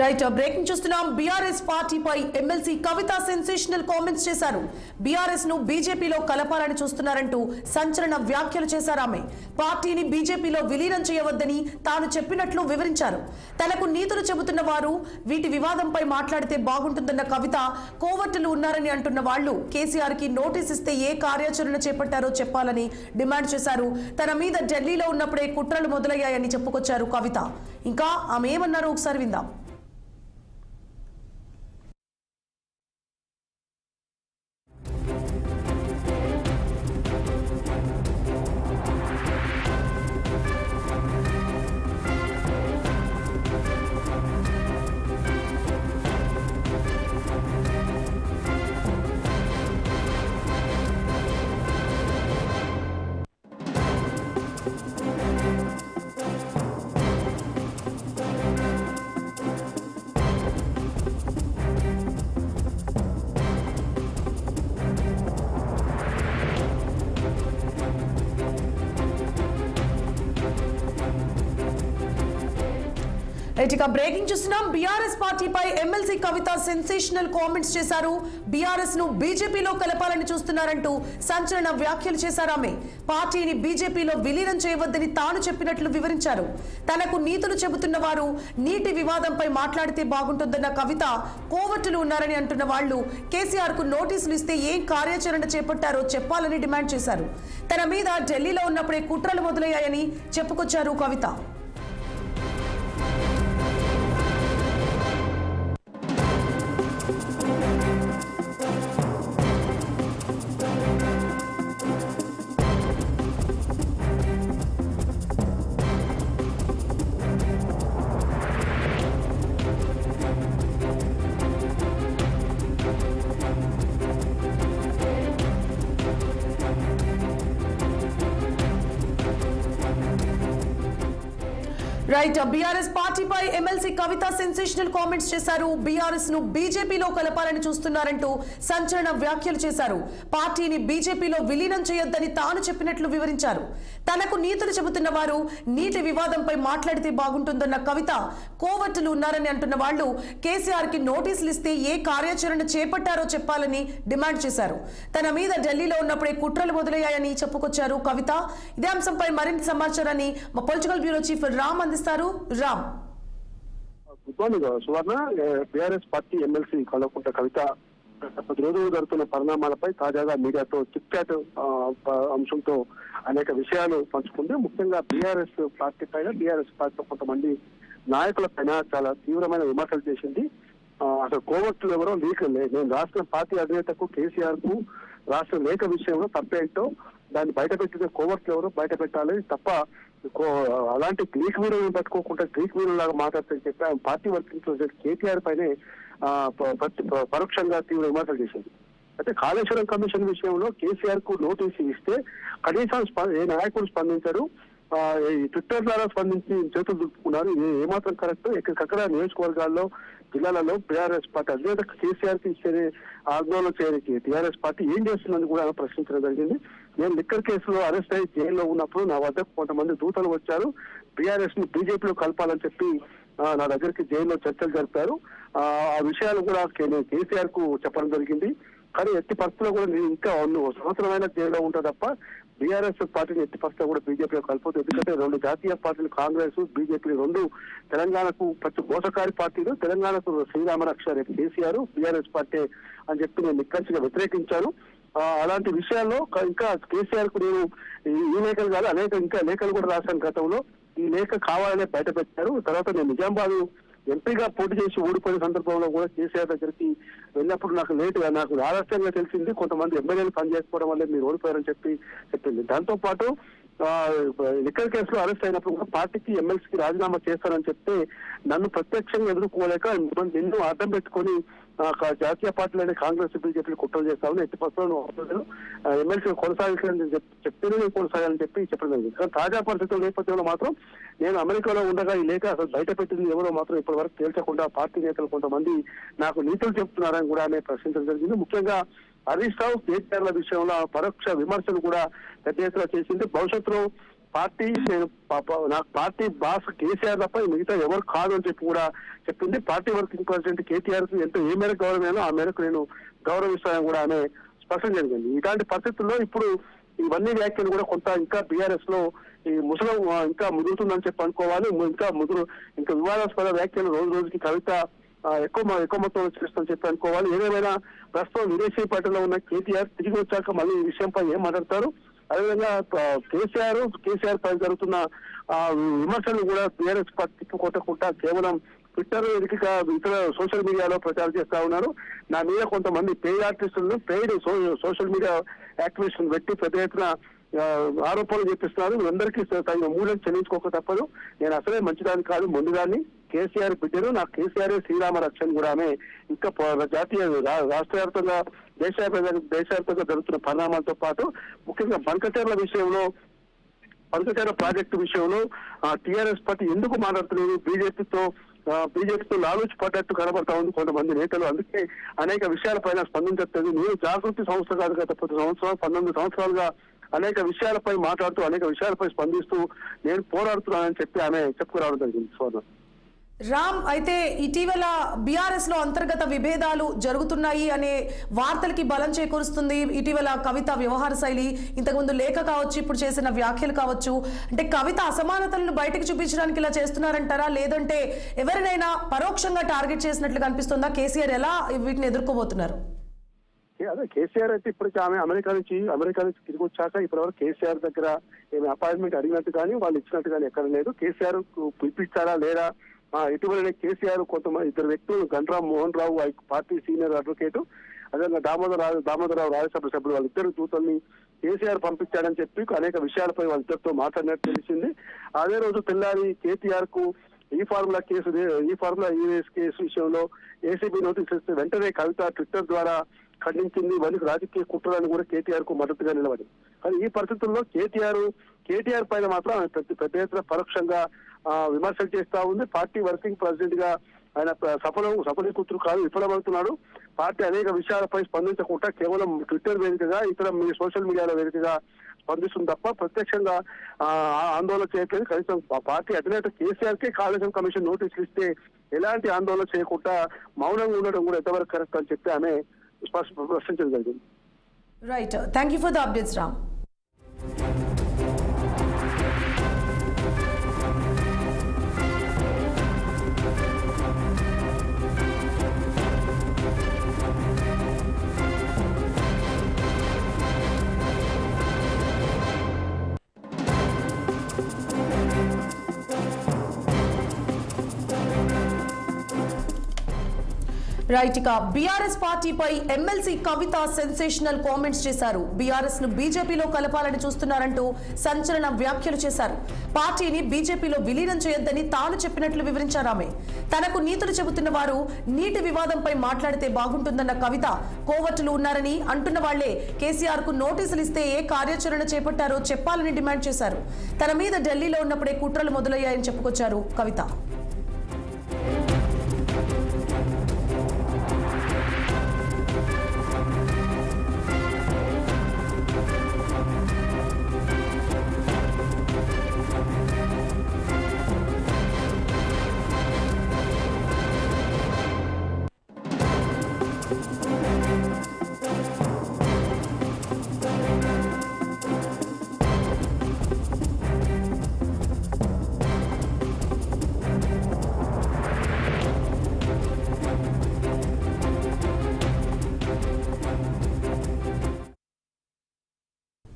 Right breaking చూస్తున్నాం. BRS పార్టీపై MLC కవిత sensational comments చేశారు. బీఆర్ఎస్ ను బీజేపీలో కలపాలని చూస్తున్నారంటూ సంచలన వ్యాఖ్యలు చేశారు. ఆమె పార్టీని బీజేపీలో విలీనం చేయవద్దని తాను చెప్పినట్లు వివరించారు. తనకు నీతులు చెబుతున్న వారు వీటి వివాదంపై మాట్లాడితే బాగుంటుందన్న కవిత, కోవర్టులు ఉన్నారని అంటున్న వాళ్లు కేసీఆర్ కి నోటీస్ ఇస్తే ఏ కార్యాచరణ చేపట్టారో చెప్పాలని డిమాండ్ చేశారు. తన మీద ఢిల్లీలో ఉన్నప్పుడే కుట్రలు మొదలయ్యాయని చెప్పుకొచ్చారు కవిత. ఇంకా ఆమె ఏమన్నారో ఒకసారి విందాం. ఇక బ్రేకింగ్ చూస్తున్నాం. బీఆర్ఎస్ పార్టీపై ఎమ్మెల్సీ కవిత సెన్సేషనల్ కామెంట్స్ చేశారు. బీఆర్ఎస్ ను బీజేపీలో కలపాలని చూస్తున్నారంటూ సంచలన వ్యాఖ్యలు చేశారు. ఆమె పార్టీని బీజేపీలో విలీనం చేయవద్దని తాను చెప్పినట్లు వివరించారు. తనకు నీతులు చెబుతున్న వారు నీటి వివాదంపై మాట్లాడితే బాగుంటుందన్న కవిత, కోవర్టులు ఉన్నారని అంటున్న వాళ్లు కేసీఆర్ కు నోటీసులు ఇస్తే ఏం కార్యాచరణ చేపట్టారో చెప్పాలని డిమాండ్ చేశారు. తన మీద ఢిల్లీలో ఉన్నప్పుడే కుట్రలు మొదలయ్యాయని చెప్పుకొచ్చారు కవిత. రైట్ బీఆర్ఎస్ పార్టీపై ఎమ్మెల్సీ కవిత సెన్సేషనల్ కామెంట్స్ చేశారు. బీఆర్ఎస్ ను బీజేపీలో కలపాలని చూస్తున్నారంటూ సంచలన వ్యాఖ్యలు చేశారు. పార్టీని బీజేపీలో విలీనం చేయొద్దని తాను చెప్పినట్లు వివరించారు. తనకు నీతులు చెబుతున్న వారు నీటి వివాదంపై మాట్లాడితే బాగుంటుందన్న కవిత, కోవర్టులు ఉన్నారని అంటున్న వాళ్లు కేసీఆర్ కి నోటీసులు ఇస్తే ఏ కార్యాచరణ చేపట్టారో చెప్పాలని డిమాండ్ చేశారు. తన మీద ఢిల్లీలో ఉన్నప్పుడే కుట్రలు మొదలయ్యాయని చెప్పుకొచ్చారు కవిత. ఇదే అంశంపై మరింత సమాచారాన్ని మా పొలిటికల్ బ్యూరో చీఫ్ రామ్ అందిస్తారు. రామ్, గుడ్ మార్నింగ్ సువర్ణ. BRS party MLC Kalvakuntla Kavitha రోజు జరుగుతున్న పరిణామాలపై తాజాగా మీడియాతో చిట్ చాట్ అంశంతో అనేక విషయాలు పంచుకుంది. ముఖ్యంగా బీఆర్ఎస్ పార్టీ పైన, బీఆర్ఎస్ పార్టీలో కొంతమంది నాయకుల పైన చాలా తీవ్రమైన విమర్శలు చేసింది. అసలు కోవర్టులు ఎవరో నేను రాష్ట్ర పార్టీ అధినేతకు కేసీఆర్ కు రాష్ట్ర లేఖ విషయంలో తప్పేంటో దాన్ని బయట పెట్టిన కోవర్టులు ఎవరో బయట పెట్టాలి తప్ప అలాంటి గ్రీక్ వీరులను పెట్టుకోకుండా గ్రీక్ వీరులాగా మాట్లాడుతుందని చెప్పి ఆయన పార్టీ వర్కింగ్ ప్రెసిడెంట్ కేటీఆర్ పైనే పరోక్షంగా తీవ్ర విమర్శలు చేసింది. అయితే కాళేశ్వరం కమిషన్ విషయంలో కేసీఆర్ కు నోటీసు ఇస్తే కనీసం ఏ నాయకుడు స్పందించారు, ట్విట్టర్ ద్వారా స్పందించి చేతులు దులుపుకున్నారు. ఏమాత్రం కరెక్ట్? ఎక్కడికక్కడ నియోజకవర్గాల్లో, జిల్లాలలో బీఆర్ఎస్ పార్టీ అధినేత కేసీఆర్ కి ఇచ్చే ఆందోళన చేయడానికి టీఆర్ఎస్ పార్టీ ఏం చేస్తుందని కూడా ప్రశ్నించడం జరిగింది. నేను లిక్కర్ కేసులో అరెస్ట్ అయ్యి జైల్లో ఉన్నప్పుడు నా వద్దకు కొంతమంది దూతలు వచ్చారు, బీఆర్ఎస్ ని బీజేపీలో కలపాలని చెప్పి నా దగ్గరికి జైల్లో చర్చలు జరిపారు. ఆ విషయాలు కూడా నేను కేసీఆర్ కు చెప్పడం జరిగింది. కానీ ఎట్టి పరిస్థితుల్లో కూడా నేను ఇంకా సంవత్సరమైన జైల్లో ఉంటా తప్ప బీఆర్ఎస్ పార్టీని ఎట్టి పరిస్థితుల్లో కూడా బీజేపీలో కలపదు. ఎందుకంటే రెండు జాతీయ పార్టీలు, కాంగ్రెస్, బీజేపీ రెండు తెలంగాణకు ప్రతి మోసకారి పార్టీలు. తెలంగాణకు శ్రీరామ రక్ష రేపు కేసీఆర్, బీఆర్ఎస్ పార్టీ అని చెప్పి నేను నిక్కచ్చిగా వ్యతిరేకించాను. అలాంటి విషయాల్లో ఇంకా కేసీఆర్ కు నేను ఈ లేఖలు కాదు అనేక ఇంకా లేఖలు కూడా రాశాను గతంలో. ఈ లేఖ కావాలనే బయట పెట్టారు. తర్వాత నేను నిజామాబాద్ ఎంపీగా పోటీ చేసి ఓడిపోయిన సందర్భంలో కూడా కేసీఆర్ దగ్గరికి వెళ్ళినప్పుడు నాకు ఆలస్యంగా తెలిసింది కొంతమంది ఎమ్మెల్యేలు పనిచేసుకోవడం వల్ల మీరు ఓడిపోయారని చెప్పింది. దాంతో పాటు లిక్కర్ కేసులో అరెస్ట్ అయినప్పుడు కూడా పార్టీకి, ఎమ్మెల్సీకి రాజీనామా చేస్తారని చెప్తే నన్ను ప్రత్యక్షంగా ఎదుర్కోలేక నిన్ను అడ్డం పెట్టుకొని జాతీయ పార్టీలనే కాంగ్రెస్, బీజేపీ కుట్రలు చేస్తామని ఎట్టి పరిస్థితుల్లో ఎమ్మెల్సీ కొనసాగించాలని చెప్తేనే నేను కొనసాగాలని చెప్పడం జరిగింది. కానీ తాజా పరిస్థితుల నేపథ్యంలో మాత్రం నేను అమెరికాలో ఉండగా ఈ లేఖ అసలు బయట పెట్టింది ఎవరో మాత్రం ఇప్పటి వరకు తేల్చకుండా పార్టీ నేతలు కొంతమంది నాకు నీతులు చెప్తున్నారని కూడా ప్రశ్నించడం జరిగింది. ముఖ్యంగా హరీష్ రావు, కేటీఆర్ల విషయంలో పరోక్ష విమర్శలు కూడా పెద్ద ఎత్తున చేసింది. భవిష్యత్తులో పార్టీ నాకు పార్టీ బాస్ కేసీఆర్ తప్ప మిగతా ఎవరు కాదు అని చెప్పి కూడా చెప్పింది. పార్టీ వర్కింగ్ ప్రెసిడెంట్ కేటీఆర్ కు ఏ మేరకు గౌరవమేనో ఆ మేరకు నేను గౌరవిస్తానని కూడా ఆమె స్పష్టం జరిగింది. ఇలాంటి పరిస్థితుల్లో ఇప్పుడు ఇవన్నీ వ్యాఖ్యలు కూడా కొంత ఇంకా బీఆర్ఎస్ లో ఈ ముసలం ఇంకా ముదురుతుందని చెప్పి అనుకోవాలి. ఇంకా వివాదాస్పద వ్యాఖ్యలు రోజు రోజుకి కవిత ఎక్కువ మొత్తంలో చేస్తామని చెప్పి అనుకోవాలి. ఏదేమైనా ప్రస్తుతం విదేశీ పర్యటనలో ఉన్న కేటీఆర్ తిరిగి వచ్చాక మళ్ళీ ఈ విషయంపై ఏం మాట్లాడతారు, అదేవిధంగా కేసీఆర్ పై జరుగుతున్న విమర్శలు కూడా బీఆర్ఎస్ తిక్కు కొట్టకుండా కేవలం ట్విట్టర్ వేదికగా ఇతర సోషల్ మీడియాలో ప్రచారం చేస్తా ఉన్నారు. నా మీద కొంతమంది పెయిడ్ ఆర్టిస్టులను పెయిడ్ సోషల్ మీడియా యాక్టివిస్టులను పెట్టి పెద్ద ఎత్తున ఆరోపణలు చేపిస్తున్నారు. అందరికీ తగిన మూలం చెల్లించుకోక తప్పదు. నేను అసలే మంచిదాన్ని కాదు, ముందుగాని కేసీఆర్ బిడ్డను, నాకు కేసీఆర్ శ్రీరామ రక్షణ కూడా ఆమె ఇంకా జాతీయ రాష్ట్ర వ్యాప్తంగా దేశవ్యాప్తంగా జరుగుతున్న పరిణామాలతో పాటు ముఖ్యంగా బంకచర్ల ప్రాజెక్టు విషయంలో టీఆర్ఎస్ పార్టీ ఎందుకు మాట్లాడుతున్నారు, బీజేపీతో లాలూచి పడ్డట్టు కనబడతా ఉంది కొంతమంది నేతలు. అందుకే అనేక విషయాలపైన స్పందించట్లేదు. నేను జాగృతి సంస్థ కాదు గత 19 సంవత్సరాలుగా అనేక విషయాలపై మాట్లాడుతూ అనేక విషయాలపై స్పందిస్తూ నేను పోరాడుతున్నానని చెప్పి ఆమె చెప్పుకురావడం జరిగింది. స్వర్ణ రామ్, అయితే ఇటీవల బీఆర్ఎస్ లో అంతర్గత విభేదాలు జరుగుతున్నాయి అనే వార్తలకి బలం చేకూరుస్తుంది ఇటీవల కవిత వ్యవహార శైలి. ఇంతకుముందు లేఖ కావచ్చు, ఇప్పుడు చేసిన వ్యాఖ్యలు కావచ్చు. అంటే కవిత అసమానతలను బయటకు చూపించడానికి ఇలా చేస్తున్నారంటారా, లేదంటే ఎవరినైనా పరోక్షంగా టార్గెట్ చేసినట్లు కనిపిస్తుందా? కేసీఆర్ ఎలా వీటిని ఎదుర్కోబోతున్నారు? అదే కేసీఆర్ అయితే ఇప్పటికీ ఆమె అమెరికా నుంచి తిరిగి వచ్చాక ఇప్పటివరకు కేసీఆర్ దగ్గర ఏమి అపాయింట్మెంట్ అడిగినట్టు కానీ వాళ్ళు ఇచ్చినట్టు కానీ ఎక్కడ లేదు. కేసీఆర్ పిలిపించారా లేదా, ఇటీవలనే కేసీఆర్ కొంతమంది ఇద్దరు వ్యక్తులు గండ్రామ్ Mohan Rao party senior advocate, అదేవిధంగా దామోదరరావు రాజ్యసభ సభ్యులు వాళ్ళిద్దరు దూతల్ని కేసీఆర్ పంపించాడని చెప్పి అనేక విషయాలపై వాళ్ళిద్దరితో మాట్లాడినట్టు తెలిసింది. అదే రోజు తెల్లారి కేటీఆర్ కు ఈ ఫార్ములా కేసు విషయంలో ఏసీబీ నోటీసులు ఇస్తే వెంటనే కవిత ట్విట్టర్ ద్వారా ఖండించింది. వాళ్ళకి రాజకీయ కుట్రలను కూడా కేటీఆర్ కు మద్దతుగా నిలబడింది. కానీ ఈ పరిస్థితుల్లో కేటీఆర్ పైన మాత్రం పెద్ద ఎత్తున పరోక్షంగా విమర్శలు చేస్తా ఉంది. పార్టీ వర్కింగ్ ప్రెసిడెంట్ గా ఆయన సఫలీకృతుడు కాదు, విఫలమవుతున్నాడు. పార్టీ అనేక విషయాలపై స్పందించకుండా కేవలం ట్విట్టర్ వేదికగా ఇతర సోషల్ మీడియాల వేదికగా స్పందిస్తుంది తప్ప ప్రత్యక్షంగా ఆందోళన చేయట్లేదు. కనీసం పార్టీ అధినేత కేసీఆర్ కే కాళేశ్వరం కమిషన్ నోటీసులు ఇస్తే ఎలాంటి ఆందోళన చేయకుండా మౌనంగా ఉండడం కూడా ఎంతవరకు కరెక్ట్ అని చెప్పి ఆమె ప్రశ్నించడం జరిగింది. Right, thank you for the updates Ram. Right, ఇక బీఆర్ఎస్ పార్టీపై ఎమ్మెల్సీ కవిత సెన్సేషనల్ కామెంట్స్ చేశారు. బీఆర్ఎస్ ను బీజేపీలో కలపాలని చూస్తున్నారంటూ సంచలన వ్యాఖ్యలు చేశారు. పార్టీని బీజేపీలో విలీనం చేయొద్దని తాను చెప్పినట్లు వివరించారు ఆమె. తనకు నీతులు చెబుతున్న వారు నీటి వివాదంపై మాట్లాడితే బాగుంటుందన్న కవిత, కోవట్టులు ఉన్నారని అంటున్న వాళ్లే కేసీఆర్ కు నోటీసులు ఇస్తే ఏ కార్యాచరణ చేపట్టారో చెప్పాలని డిమాండ్ చేశారు. తన మీద ఢిల్లీలో ఉన్నప్పుడే కుట్రలు మొదలయ్యాయని చెప్పుకొచ్చారు కవిత.